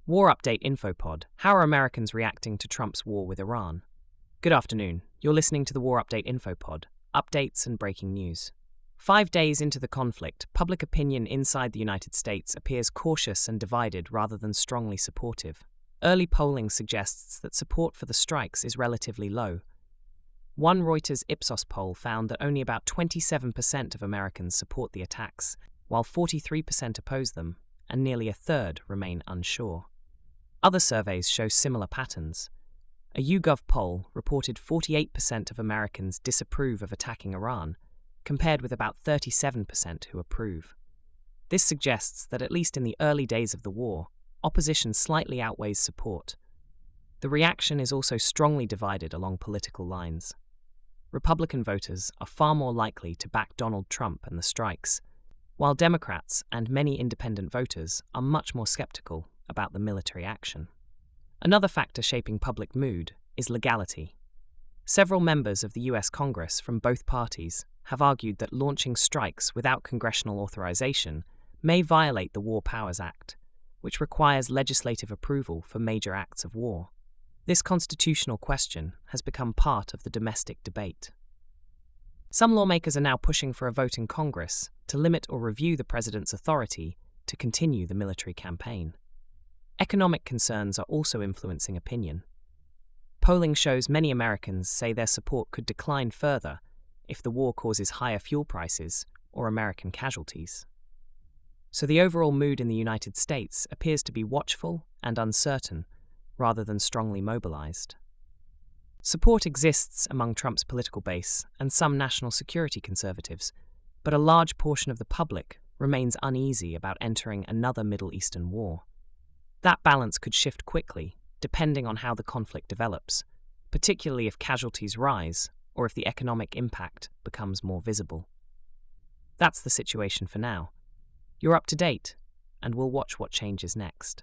War Update InfoPod. How are Americans reacting to Trump's war with Iran? Good afternoon. You're listening to the War Update InfoPod. Updates and breaking news. 5 days into the conflict, public opinion inside the United States appears cautious and divided rather than strongly supportive. Early polling suggests that support for the strikes is relatively low. One Reuters Ipsos poll found that only about 27% of Americans support the attacks, while 43% oppose them, and nearly a third remain unsure. Other surveys show similar patterns. A YouGov poll reported 48% of Americans disapprove of attacking Iran, compared with about 37% who approve. This suggests that at least in the early days of the war, opposition slightly outweighs support. The reaction is also strongly divided along political lines. Republican voters are far more likely to back Donald Trump and the strikes, while Democrats and many independent voters are much more skeptical about the military action. Another factor shaping public mood is legality. Several members of the US Congress from both parties have argued that launching strikes without congressional authorization may violate the War Powers Act, which requires legislative approval for major acts of war. This constitutional question has become part of the domestic debate. Some lawmakers are now pushing for a vote in Congress to limit or review the president's authority to continue the military campaign. Economic concerns are also influencing opinion. Polling shows many Americans say their support could decline further if the war causes higher fuel prices or American casualties. So the overall mood in the United States appears to be watchful and uncertain, rather than strongly mobilized. Support exists among Trump's political base and some national security conservatives, but a large portion of the public remains uneasy about entering another Middle Eastern war. That balance could shift quickly, depending on how the conflict develops, particularly if casualties rise or if the economic impact becomes more visible. That's the situation for now. You're up to date, and we'll watch what changes next.